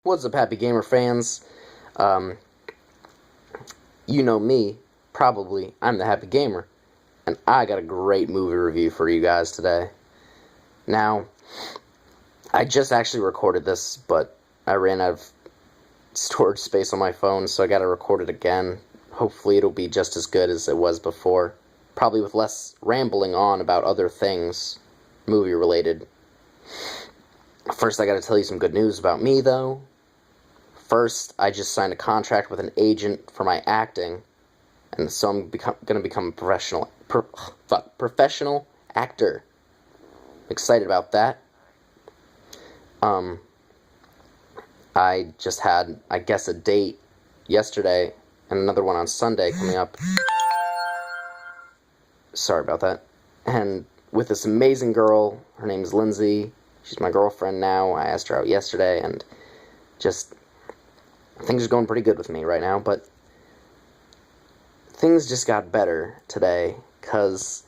What's up, Happy Gamer fans? Um, you know me, probably. I'm the Happy Gamer, and I got a great movie review for you guys today. Now, I just actually recorded this, but I ran out of storage space on my phone, so I gotta record it again. Hopefully it'll be just as good as it was before. Probably with less rambling on about other things, movie-related. First, I gotta tell you some good news about me, though. First, I just signed a contract with an agent for my acting, and so I'm gonna become a professional actor. Excited about that. I just had, I guess, a date yesterday, and another one on Sunday coming up. Sorry about that. And with this amazing girl, her name is Lindsay. She's my girlfriend now. I asked her out yesterday, and just things are going pretty good with me right now, but things just got better today, because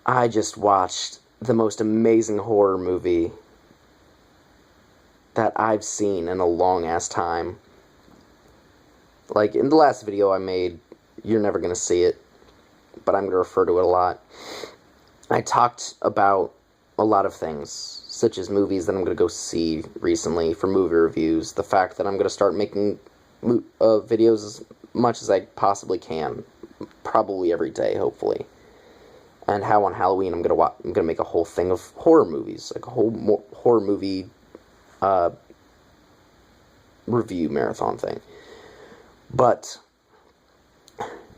I just watched the most amazing horror movie that I've seen in a long-ass time. Like, in the last video I made, you're never going to see it, but I'm going to refer to it a lot. I talked about a lot of things, such as movies that I'm going to go see recently for movie reviews, the fact that I'm going to start making videos as much as I possibly can, probably every day, hopefully, and how on Halloween I'm going to make a whole thing of horror movies, like a whole horror movie review marathon thing. But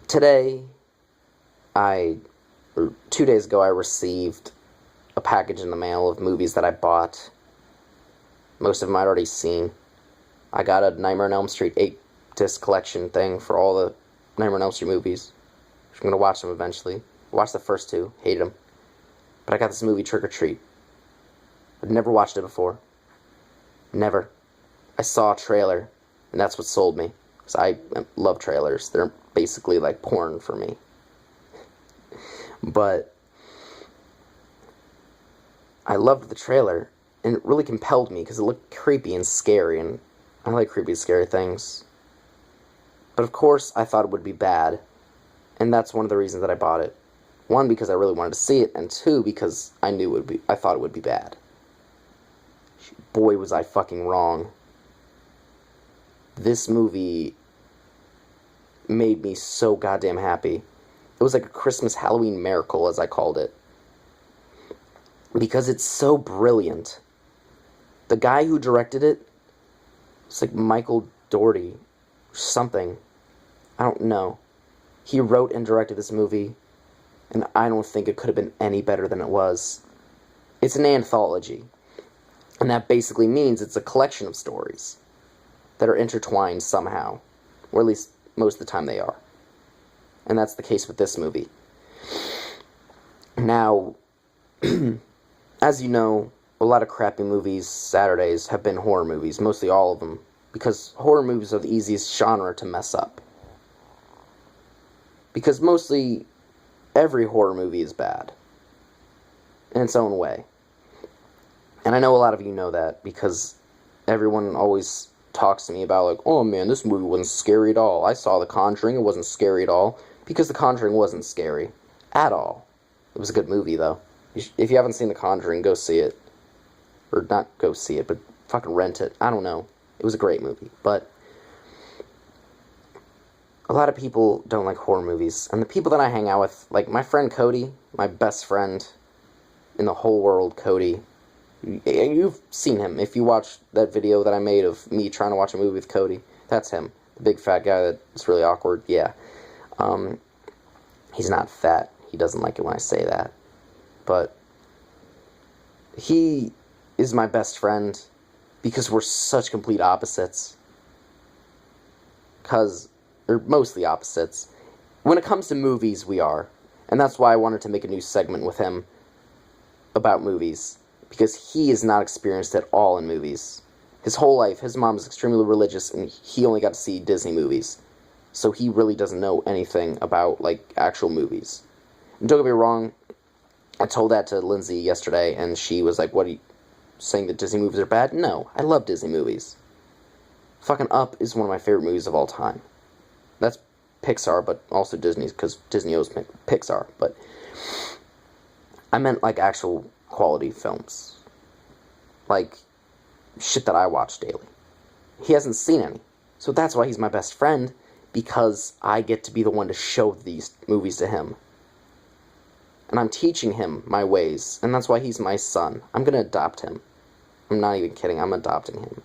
today, 2 days ago, I received a package in the mail of movies that I bought. Most of them I'd already seen. I got a Nightmare on Elm Street 8-disc collection thing for all the Nightmare on Elm Street movies. I'm going to watch them eventually. Watched the first two, hated them. But I got this movie, Trick or Treat. I'd never watched it before. Never. I saw a trailer, and that's what sold me. Because I love trailers. They're basically like porn for me. But I loved the trailer, and it really compelled me because it looked creepy and scary, and I like creepy and scary things. But of course, I thought it would be bad, and that's one of the reasons that I bought it. One, because I really wanted to see it, and two, because I thought it would be bad. Boy, was I fucking wrong. This movie made me so goddamn happy. It was like a Christmas Halloween miracle, as I called it. Because it's so brilliant. The guy who directed it, it's like Michael Dougherty, or something. I don't know. He wrote and directed this movie, and I don't think it could have been any better than it was. It's an anthology. And that basically means it's a collection of stories that are intertwined somehow. Or at least most of the time they are. And that's the case with this movie. Now, as you know, a lot of crappy movies Saturdays have been horror movies, mostly all of them, because horror movies are the easiest genre to mess up. Because mostly every horror movie is bad, in its own way. And I know a lot of you know that, because everyone always talks to me about, like, oh man, this movie wasn't scary at all. I saw The Conjuring, it wasn't scary at all. Because The Conjuring wasn't scary. At all. It was a good movie, though. If you haven't seen The Conjuring, go see it. Or not go see it, but fucking rent it. I don't know. It was a great movie. But a lot of people don't like horror movies. And the people that I hang out with, like my friend Cody, my best friend in the whole world, Cody. You've seen him. If you watch that video that I made of me trying to watch a movie with Cody, that's him. The big fat guy that's really awkward. Yeah. He's not fat. He doesn't like it when I say that. But he is my best friend because we're such complete opposites. Or mostly opposites. When it comes to movies, we are. And that's why I wanted to make a new segment with him about movies. Because he is not experienced at all in movies. His whole life, his mom is extremely religious, and he only got to see Disney movies. So he really doesn't know anything about, like, actual movies. And don't get me wrong, I told that to Lindsay yesterday, and she was like, saying that Disney movies are bad. No, I love Disney movies. Fucking Up is one of my favorite movies of all time. That's Pixar, but also Disney's, because Disney owes Pixar. But I meant like actual quality films. Like shit that I watch daily. He hasn't seen any. So that's why he's my best friend, because I get to be the one to show these movies to him. And I'm teaching him my ways, and that's why he's my son. I'm gonna adopt him. I'm not even kidding, I'm adopting him.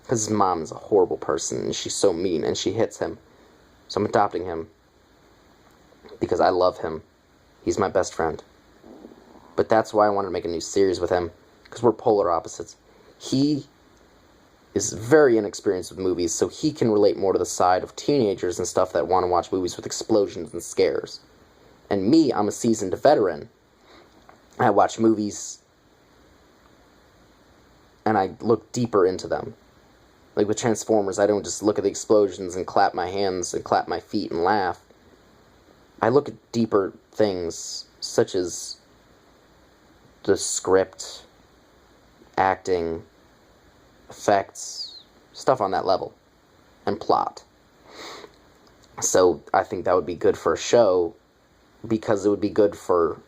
Because his mom is a horrible person, and she's so mean, and she hits him. So I'm adopting him. Because I love him. He's my best friend. But that's why I wanted to make a new series with him, because we're polar opposites. He is very inexperienced with movies, so he can relate more to the side of teenagers and stuff that want to watch movies with explosions and scares. And me, I'm a seasoned veteran. I watch movies, and I look deeper into them. Like with Transformers, I don't just look at the explosions and clap my hands and clap my feet and laugh. I look at deeper things, such as the script, acting, effects, stuff on that level, and plot. So I think that would be good for a show, because it would be good for,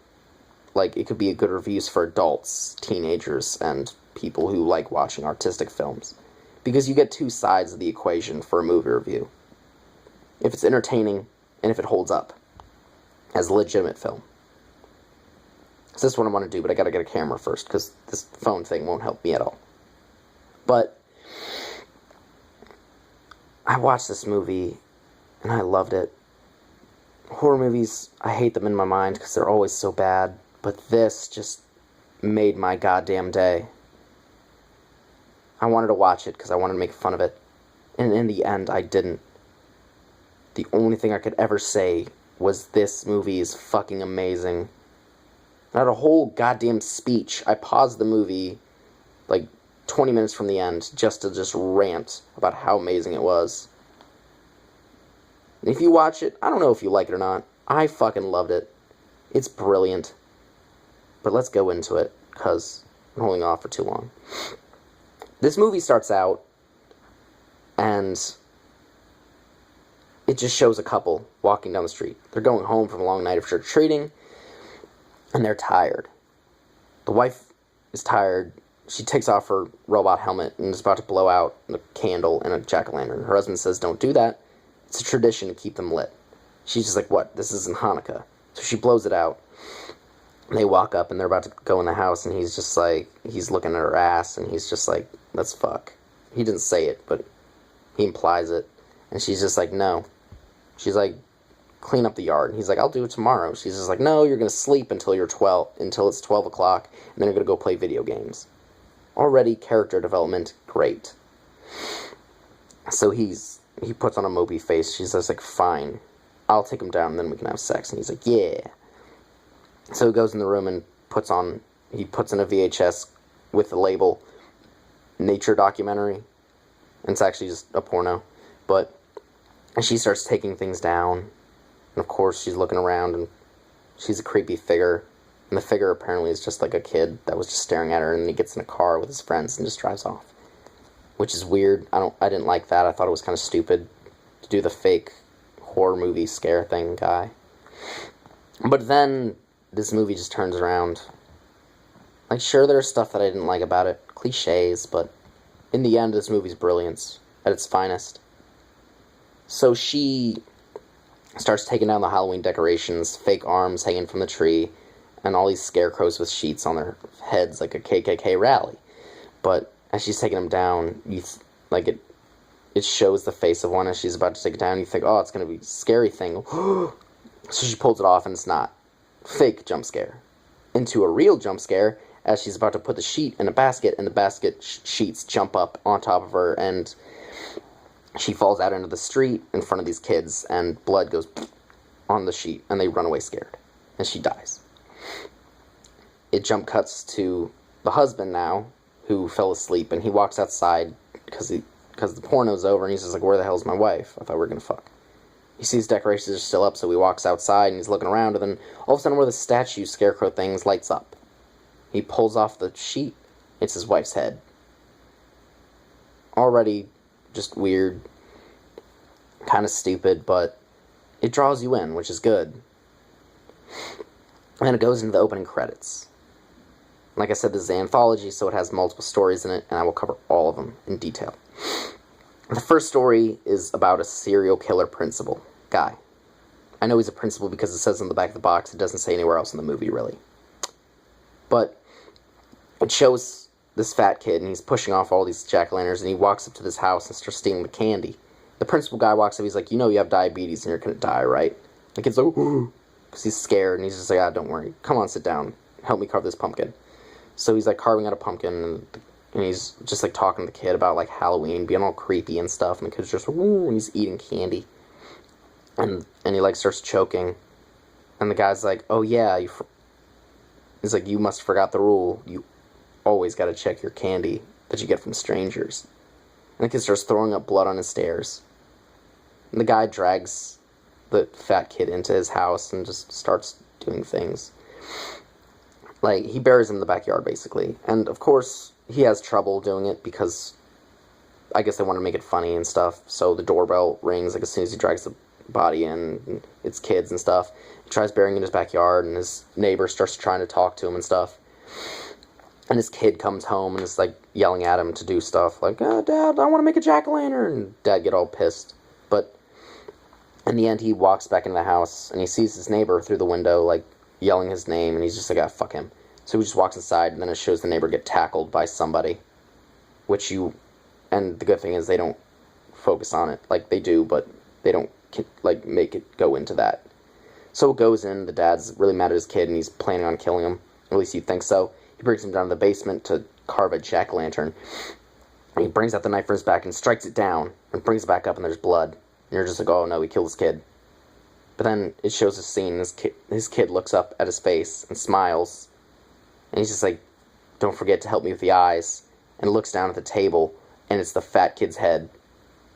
like, it could be a good reviews for adults, teenagers, and people who like watching artistic films. Because you get two sides of the equation for a movie review. If it's entertaining, and if it holds up as a legitimate film. So this is what I want to do, but I gotta get a camera first, because this phone thing won't help me at all. But I watched this movie, and I loved it. Horror movies, I hate them in my mind because they're always so bad, but this just made my goddamn day. I wanted to watch it because I wanted to make fun of it, and in the end, I didn't. The only thing I could ever say was, this movie is fucking amazing. I had a whole goddamn speech. I paused the movie, like, 20 minutes from the end, just to rant about how amazing it was. And if you watch it, I don't know if you like it or not. I fucking loved it. It's brilliant. But let's go into it, because I'm holding off for too long. This movie starts out, and it just shows a couple walking down the street. They're going home from a long night of trick-or-treating, and they're tired. The wife is tired. She takes off her robot helmet and is about to blow out a candle and a jack-o'-lantern. Her husband says, "Don't do that. It's a tradition to keep them lit." She's just like, "What? This isn't Hanukkah." So she blows it out. And they walk up, and they're about to go in the house, and he's just like, he's looking at her ass, and he's just like, "Let's fuck." He didn't say it, but he implies it. And she's just like, "No." She's like, "Clean up the yard." And he's like, "I'll do it tomorrow." She's just like, "No, you're going to sleep until it's 12 o'clock, and then you're going to go play video games." Already, character development, great. So he puts on a mopey face. She's just like, "Fine, I'll take him down, and then we can have sex." And he's like, "Yeah." So he goes in the room and puts in a VHS with the label Nature Documentary. And it's actually just a porno. But she starts taking things down. And of course, she's looking around, and she's a creepy figure. And the figure apparently is just like a kid that was just staring at her, and he gets in a car with his friends and just drives off. Which is weird. I didn't like that. I thought it was kind of stupid to do the fake horror movie scare thing guy. But then this movie just turns around. Like, sure, there's stuff that I didn't like about it. Cliches, but in the end, this movie's brilliance at its finest. So she starts taking down the Halloween decorations, fake arms hanging from the tree, and all these scarecrows with sheets on their heads like a KKK rally. But as she's taking them down, it shows the face of one as she's about to take it down. You think, oh, it's going to be a scary thing. So she pulls it off, and it's not. Fake jump scare. Into a real jump scare as she's about to put the sheet in a basket, and the basket sheets jump up on top of her, and she falls out into the street in front of these kids, and blood goes on the sheet, and they run away scared. And she dies. It jump cuts to the husband now, who fell asleep, and he walks outside because the porno's over, and he's just like, "Where the hell's my wife? I thought we were gonna fuck." He sees decorations are still up, so he walks outside, and he's looking around, and then all of a sudden where the statue scarecrow things lights up. He pulls off the sheet, it's his wife's head. Already just weird, kind of stupid, but it draws you in, which is good. And then it goes into the opening credits. Like I said, this is an anthology, so it has multiple stories in it, and I will cover all of them in detail. The first story is about a serial killer principal guy. I know he's a principal because it says on the back of the box. It doesn't say anywhere else in the movie, really. But it shows this fat kid, and he's pushing off all these jack-o'-lanterns, and he walks up to this house and starts stealing the candy. The principal guy walks up, he's like, you know you have diabetes and you're going to die, right? The kid's like, because he's scared, and he's just like, don't worry. Come on, sit down. Help me carve this pumpkin. So he's like carving out a pumpkin, and he's just like talking to the kid about like Halloween, being all creepy and stuff, and the kid's just, and he's eating candy. And he like starts choking, and the guy's like, oh yeah, he's like, you must have forgot the rule. You always got to check your candy that you get from strangers. And the kid starts throwing up blood on his stairs. And the guy drags the fat kid into his house and just starts doing things. Like, he buries him in the backyard, basically. And, of course, he has trouble doing it because I guess they want to make it funny and stuff. So the doorbell rings, like, as soon as he drags the body in, and it's kids and stuff. He tries burying it in his backyard, and his neighbor starts trying to talk to him and stuff. And his kid comes home and is, like, yelling at him to do stuff. Like, oh, Dad, I want to make a jack-o'-lantern. And Dad get all pissed. But in the end, he walks back into the house, and he sees his neighbor through the window, like, yelling his name, and he's just like, ah, fuck him. So he just walks inside, and then it shows the neighbor get tackled by somebody. And the good thing is they don't focus on it. Like, they do, but they don't, like, make it go into that. So it goes in, the dad's really mad at his kid, and he's planning on killing him. At least you think so. He brings him down to the basement to carve a jack-o'-lantern. And he brings out the knife from his back and strikes it down, and brings it back up, and there's blood. And you're just like, oh no, he killed his kid. But then it shows a scene, his kid looks up at his face and smiles. And he's just like, don't forget to help me with the eyes. And looks down at the table, and it's the fat kid's head.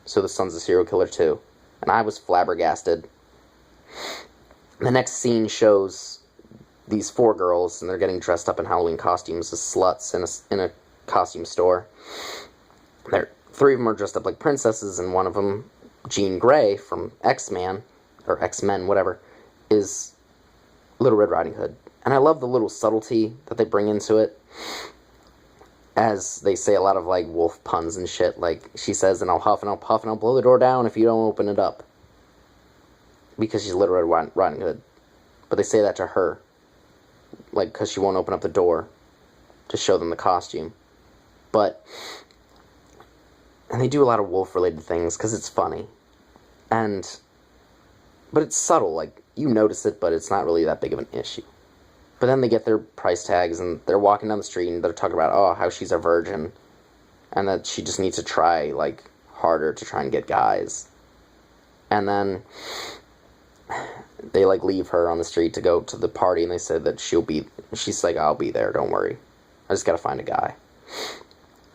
So the son's a serial killer too. And I was flabbergasted. The next scene shows these 4 girls, and they're getting dressed up in Halloween costumes as sluts in a costume store. 3 of them are dressed up like princesses, and one of them, Jean Grey from X-Men, or X-Men, whatever, is Little Red Riding Hood. And I love the little subtlety that they bring into it, as they say a lot of, like, wolf puns and shit. Like, she says, and I'll huff and I'll puff and I'll blow the door down if you don't open it up. Because she's Little Red Riding Hood. But they say that to her, like, because she won't open up the door to show them the costume. And they do a lot of wolf-related things, because it's funny. But it's subtle, like, you notice it, but it's not really that big of an issue. But then they get their price tags, and they're walking down the street, and they're talking about, oh, how she's a virgin, and that she just needs to try, like, harder to try and get guys. And then they, like, leave her on the street to go to the party, and they said that she's like, I'll be there, don't worry. I just gotta find a guy.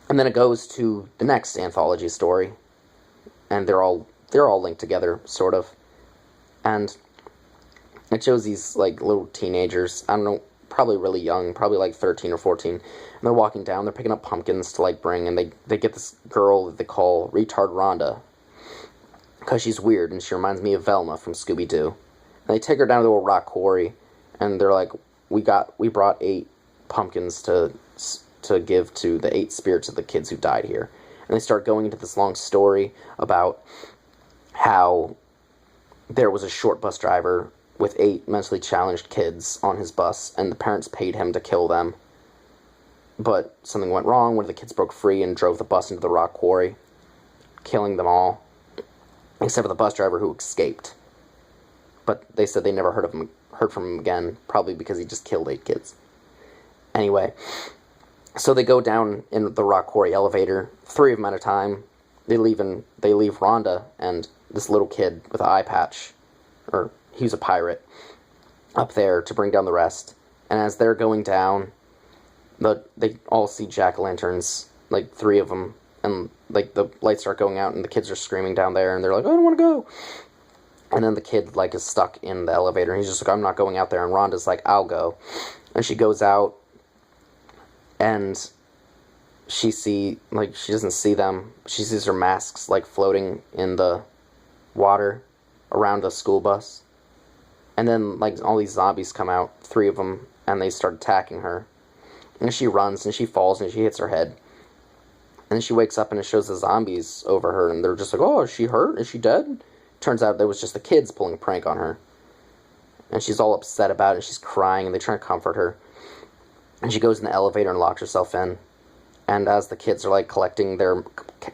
And then it goes to the next anthology story, and they're all linked together, sort of. And it shows these, like, little teenagers, I don't know, probably really young, probably like 13 or 14, and they're walking down, they're picking up pumpkins to, like, bring, and they get this girl that they call Retard Rhonda, because she's weird, and she reminds me of Velma from Scooby-Doo. And they take her down to a rock quarry, and they're like, we brought 8 pumpkins to give to the 8 spirits of the kids who died here. And they start going into this long story about how there was a short bus driver with 8 mentally challenged kids on his bus, and the parents paid him to kill them. But something went wrong when the kids broke free and drove the bus into the rock quarry, killing them all, except for the bus driver who escaped. But they said they never heard from him again, probably because he just killed 8 kids. Anyway, so they go down in the rock quarry elevator, 3 of them at a time. They leave Rhonda and this little kid with an eye patch, or he was a pirate, up there to bring down the rest. And as they're going down, they all see jack-o'-lanterns, like 3 of them, and like the lights start going out and the kids are screaming down there, and they're like, I don't want to go. And then the kid, like, is stuck in the elevator, and he's just like, I'm not going out there. And Rhonda's like, I'll go. And she goes out, and she doesn't see them. She sees her masks, like, floating in the water around a school bus. And then, like, all these zombies come out, 3 of them, and they start attacking her. And she runs, and she falls, and she hits her head. And then she wakes up, and it shows the zombies over her, and they're just like, oh, is she hurt? Is she dead? Turns out there was just the kids pulling a prank on her. And she's all upset about it, and she's crying, and they try to comfort her. And she goes in the elevator and locks herself in. And as the kids are, like, collecting their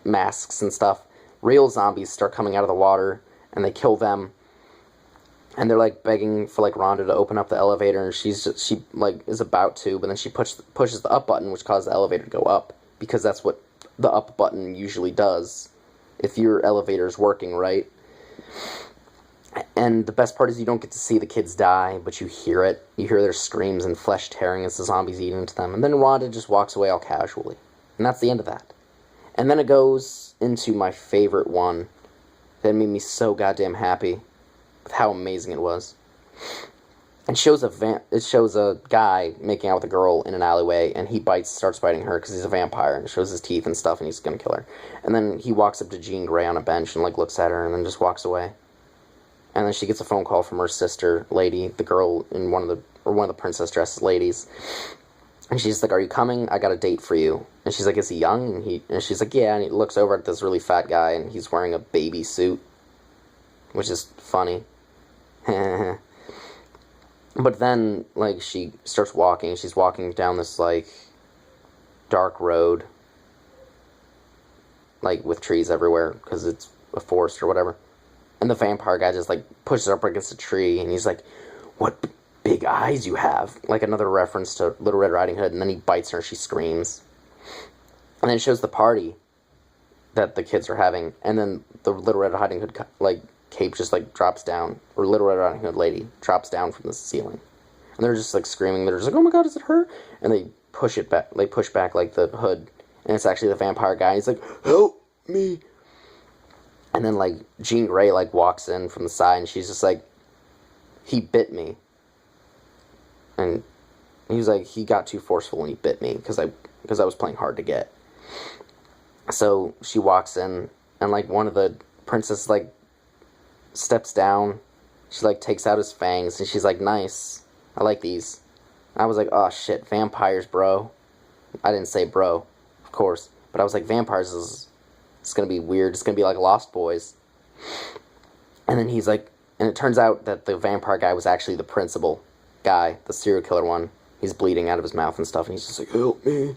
masks and stuff, real zombies start coming out of the water, and they kill them. And they're, like, begging for, like, Rhonda to open up the elevator, and she is about to, but then she pushes the up button, which causes the elevator to go up, because that's what the up button usually does, if your elevator's working right. And the best part is you don't get to see the kids die, but you hear it. You hear their screams and flesh tearing as the zombies eat into them. And then Rhonda just walks away all casually. And that's the end of that. And then it goes into my favorite one that made me so goddamn happy with how amazing it was. It shows a guy making out with a girl in an alleyway, and he starts biting her because he's a vampire, and it shows his teeth and stuff, and he's gonna kill her. And then he walks up to Jean Grey on a bench and, like, looks at her and then just walks away. And then she gets a phone call from her sister lady, the girl in one of the princess dress ladies. And she's like, are you coming? I got a date for you. And she's like, is he young? And she's like, yeah. And he looks over at this really fat guy, and he's wearing a baby suit, which is funny. But then, like, she starts walking. She's walking down this, like, dark road, like, with trees everywhere, because it's a forest or whatever. And the vampire guy just, like, pushes her up against a tree, and he's like, what big eyes you have. Like, another reference to Little Red Riding Hood, and then he bites her, and she screams. And then it shows the party that the kids are having, and then the Little Red Riding Hood, like, cape just, like, drops down, or Little Red Riding Hood lady drops down from the ceiling. And they're just, like, screaming. They're just like, oh my god, is it her? And they push back, like, the hood, and it's actually the vampire guy. He's like, help me. And then, like, Jean Grey, like, walks in from the side, and she's just like, he bit me. And he was like, he got too forceful when he bit me, because I was playing hard to get. So she walks in, and, like, one of the princesses, like, steps down. She, like, takes out his fangs, and she's like, nice. I like these. And I was like, oh, shit, vampires, bro. I didn't say bro, of course. But I was like, vampires it's gonna be weird. It's gonna be like Lost Boys. And then he's like, and it turns out that the vampire guy was actually the principal guy, the serial killer one. He's bleeding out of his mouth and stuff, and he's just like, help me.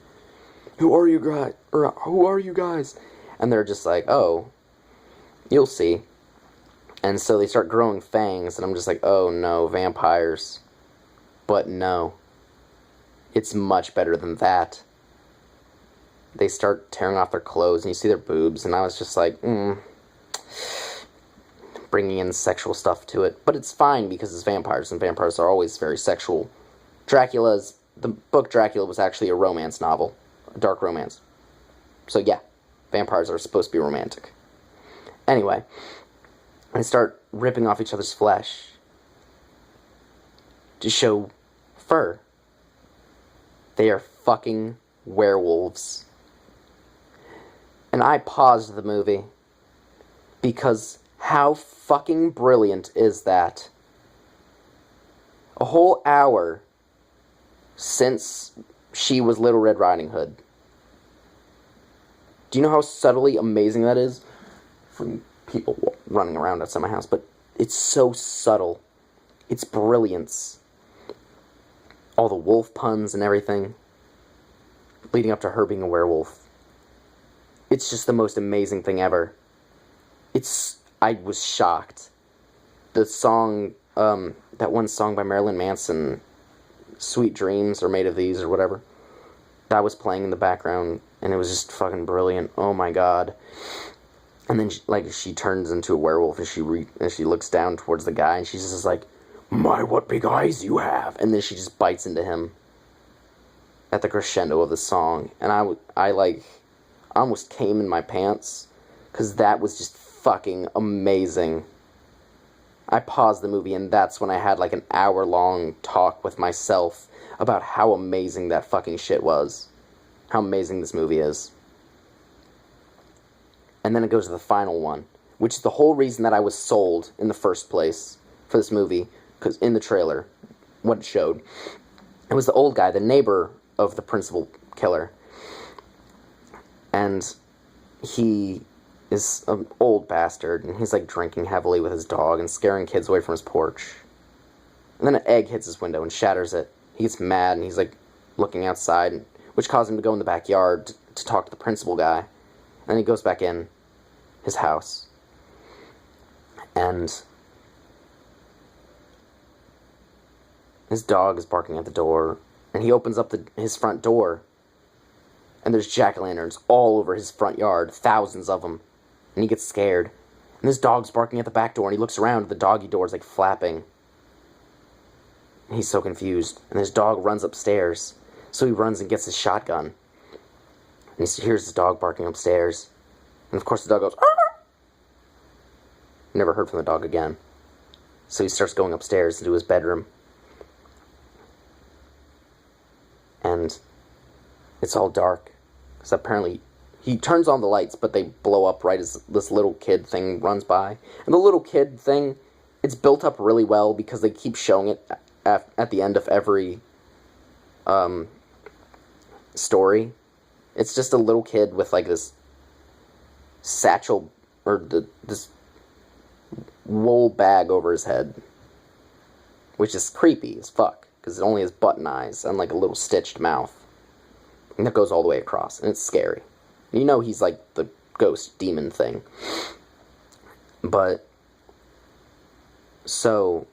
Who are you guys? Or, who are you guys? And they're just like, oh, you'll see. And so they start growing fangs, and I'm just like, oh no, vampires. But no. It's much better than that. They start tearing off their clothes, and you see their boobs, and I was just like, bringing in sexual stuff to it. But it's fine, because it's vampires, and vampires are always very sexual. The book Dracula was actually a romance novel. A dark romance. So yeah, vampires are supposed to be romantic. Anyway, they start ripping off each other's flesh to show fur. They are fucking werewolves. And I paused the movie because how fucking brilliant is that? A whole hour since she was Little Red Riding Hood. Do you know how subtly amazing that is? From people running around outside my house, but it's so subtle. It's brilliance. All the wolf puns and everything, leading up to her being a werewolf. It's just the most amazing thing ever. I was shocked. The song, that one song by Marilyn Manson, Sweet Dreams Are Made of These, or whatever, that was playing in the background, and it was just fucking brilliant. Oh my god. And then, she turns into a werewolf, and she looks down towards the guy, and she's just like, my, what big eyes you have! And then she just bites into him at the crescendo of the song. And I almost came in my pants, because that was just fucking amazing. I paused the movie, and that's when I had, like, an hour-long talk with myself about how amazing that fucking shit was. how amazing this movie is. And then it goes to the final one, which is the whole reason that I was sold in the first place for this movie, because in the trailer, what it showed, it was the old guy, the neighbor of the principal killer. And he is an old bastard, and he's like drinking heavily with his dog and scaring kids away from his porch. And then an egg hits his window and shatters it. He gets mad, and he's like looking outside, which caused him to go in the backyard to talk to the principal guy. And then he goes back in his house. And his dog is barking at the door, and he opens up his front door, and there's jack-o'-lanterns all over his front yard, thousands of them, and he gets scared. And his dog's barking at the back door, and he looks around, and the doggy door's like flapping. And he's so confused, and his dog runs upstairs, so he runs and gets his shotgun. And he hears his dog barking upstairs, and of course the dog goes, "Arr!" Never heard from the dog again. So he starts going upstairs into his bedroom. And it's all dark, because apparently he turns on the lights, but they blow up right as this little kid thing runs by. And the little kid thing, it's built up really well, because they keep showing it at the end of every story. It's just a little kid with like this satchel, or this wool bag over his head, which is creepy as fuck, because it only has button eyes and like a little stitched mouth. And it goes all the way across, and it's scary. You know he's like the ghost demon thing. But, so,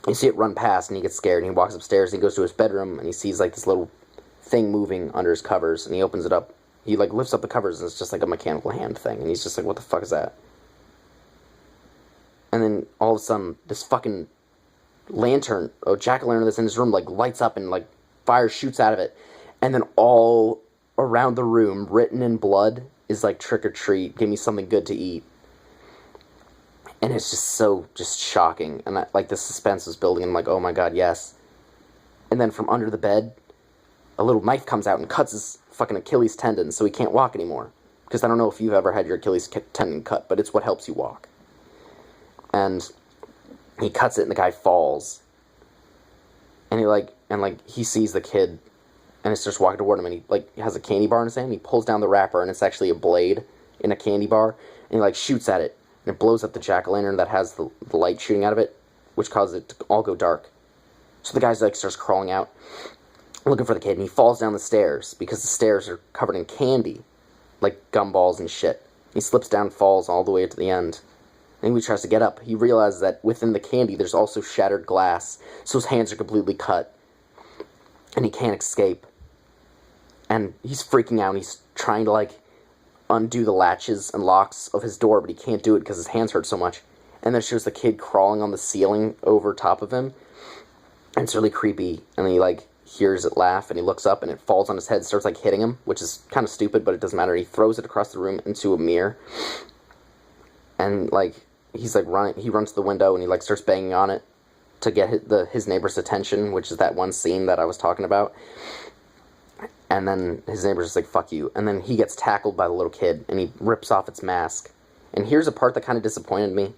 you see it run past, and he gets scared, and he walks upstairs, and he goes to his bedroom, and he sees like this little thing moving under his covers, and he opens it up. He like lifts up the covers, and it's just like a mechanical hand thing, and he's just like, what the fuck is that? And then all of a sudden, this fucking lantern, jack-o'-lantern that's in his room, like lights up, and like fire shoots out of it. And then all around the room, written in blood, is like, trick or treat, give me something good to eat. And it's just so shocking. And like the suspense is building, and I'm like, oh my god, yes. And then from under the bed, a little knife comes out and cuts his fucking Achilles tendon, so he can't walk anymore. Because I don't know if you've ever had your Achilles tendon cut, but it's what helps you walk. And he cuts it, and the guy falls. And he sees the kid, and he starts walking toward him, and he like has a candy bar in his hand, and he pulls down the wrapper, and it's actually a blade in a candy bar, and he like shoots at it, and it blows up the jack-o'-lantern that has the light shooting out of it, which causes it to all go dark. So the guy like starts crawling out, looking for the kid, and he falls down the stairs, because the stairs are covered in candy, like gumballs and shit. He slips down, falls all the way to the end. And when he tries to get up, he realizes that within the candy there's also shattered glass, so his hands are completely cut, and he can't escape. And he's freaking out, and he's trying to like undo the latches and locks of his door, but he can't do it because his hands hurt so much. And then it shows the kid crawling on the ceiling over top of him, and it's really creepy. And then he like hears it laugh, and he looks up, and it falls on his head and starts like hitting him, which is kind of stupid, but it doesn't matter. He throws it across the room into a mirror, and like he's like running, he runs to the window, and he like starts banging on it to get his neighbor's attention, which is that one scene that I was talking about. And then his neighbor's just like, fuck you. And then he gets tackled by the little kid, and he rips off its mask. And here's a part that kind of disappointed me.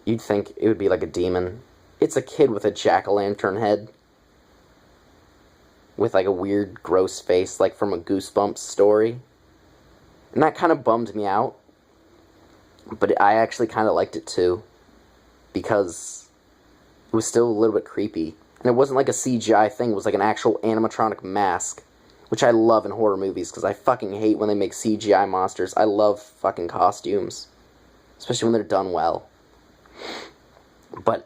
You'd think it would be like a demon. It's a kid with a jack-o'-lantern head, with like a weird, gross face, like from a Goosebumps story. And that kind of bummed me out. But I actually kind of liked it too, because it was still a little bit creepy. And it wasn't like a CGI thing, it was like an actual animatronic mask, which I love in horror movies, because I fucking hate when they make CGI monsters. I love fucking costumes, especially when they're done well.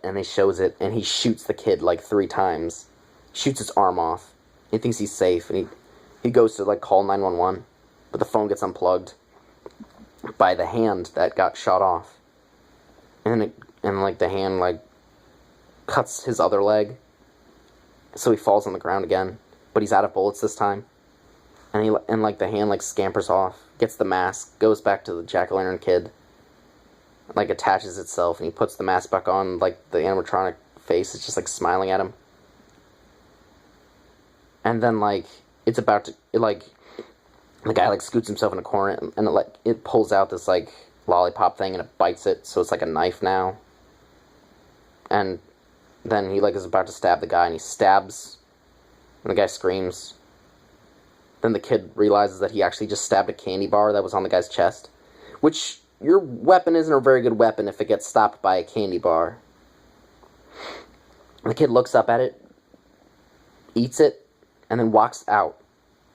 And he shows it, and he shoots the kid like 3 times. Shoots his arm off. He thinks he's safe, and he goes to like call 911, but the phone gets unplugged by the hand that got shot off. And like the hand like cuts his other leg, so he falls on the ground again, but he's out of bullets this time. And like the hand like scampers off, gets the mask, goes back to the jack-o'-lantern kid, like attaches itself, and he puts the mask back on. Like the animatronic face is just like smiling at him. And then like it's about to, the guy, like, scoots himself in a corner, and it pulls out this, like, lollipop thing, and it bites it, so it's like a knife now. And then he, like, is about to stab the guy, and he stabs, and the guy screams. Then the kid realizes that he actually just stabbed a candy bar that was on the guy's chest, which, your weapon isn't a very good weapon if it gets stopped by a candy bar. The kid looks up at it, eats it, and then walks out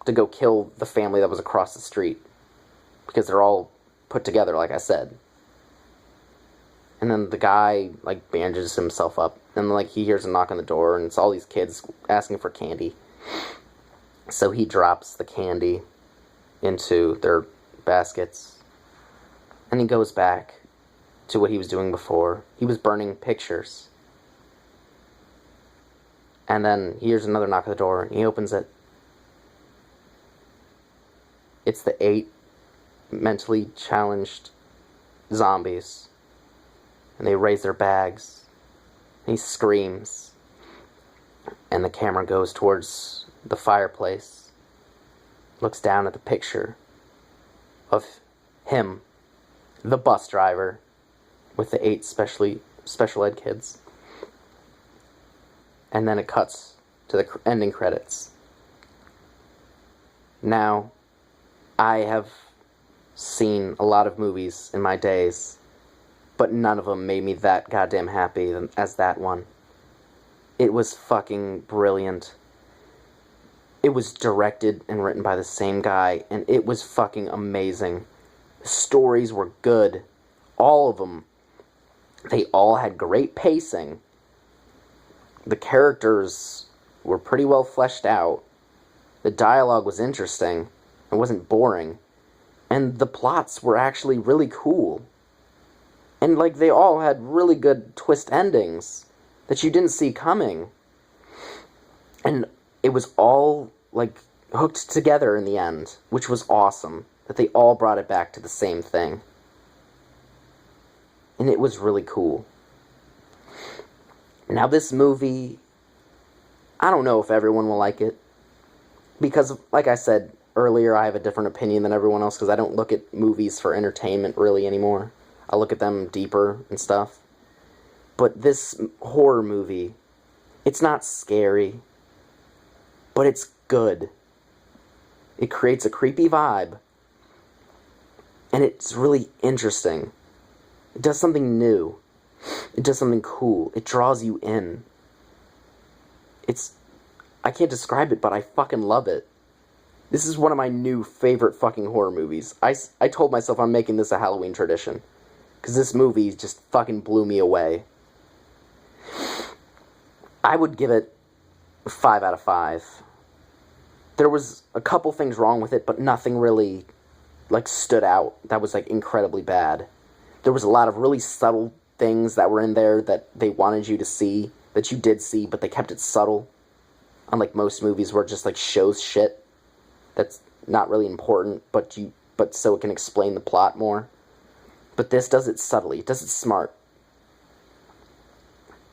to go kill the family that was across the street, because they're all put together, like I said. And then the guy, like, bandages himself up, and, like, he hears a knock on the door, and it's all these kids asking for candy. So he drops the candy into their baskets, and he goes back to what he was doing before. He was burning pictures. And then he hears another knock at the door, and he opens it. It's the 8 mentally challenged zombies. And they raise their bags. And he screams. And the camera goes towards the fireplace. Looks down at the picture of him, the bus driver, with the 8 special ed kids. And then it cuts to the ending credits. Now, I have seen a lot of movies in my days, but none of them made me that goddamn happy as that one. It was fucking brilliant. It was directed and written by the same guy, and it was fucking amazing. The stories were good. All of them. They all had great pacing. The characters were pretty well fleshed out. The dialogue was interesting. It wasn't boring. And the plots were actually really cool. And, like, they all had really good twist endings that you didn't see coming. And it was all, like, hooked together in the end, which was awesome. That they all brought it back to the same thing. And it was really cool. Now, this movie, I don't know if everyone will like it. Because, like I said earlier, I have a different opinion than everyone else, because I don't look at movies for entertainment really anymore. I look at them deeper and stuff. But this horror movie, it's not scary, but it's good. It creates a creepy vibe, and it's really interesting. It does something new. It does something cool. It draws you in. I can't describe it, but I fucking love it. This is one of my new favorite fucking horror movies. I told myself I'm making this a Halloween tradition, because this movie just fucking blew me away. I would give it 5 out of 5. There was a couple things wrong with it, but nothing really, like, stood out that was, like, incredibly bad. There was a lot of really subtle things that were in there that they wanted you to see, that you did see, but they kept it subtle. Unlike most movies where it just, like, shows shit that's not really important, but so it can explain the plot more. But this does it subtly. It does it smart.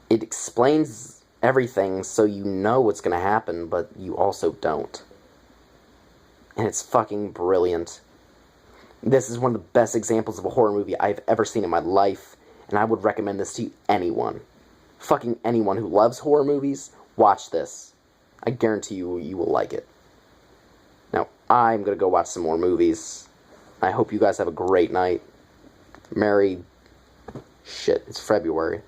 It explains everything so you know what's going to happen, but you also don't. And it's fucking brilliant. This is one of the best examples of a horror movie I've ever seen in my life, and I would recommend this to anyone. Fucking anyone who loves horror movies, watch this. I guarantee you will like it. Now, I'm gonna go watch some more movies. I hope you guys have a great night. It's February.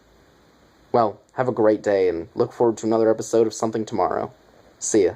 Well, have a great day, and look forward to another episode of Something tomorrow. See ya.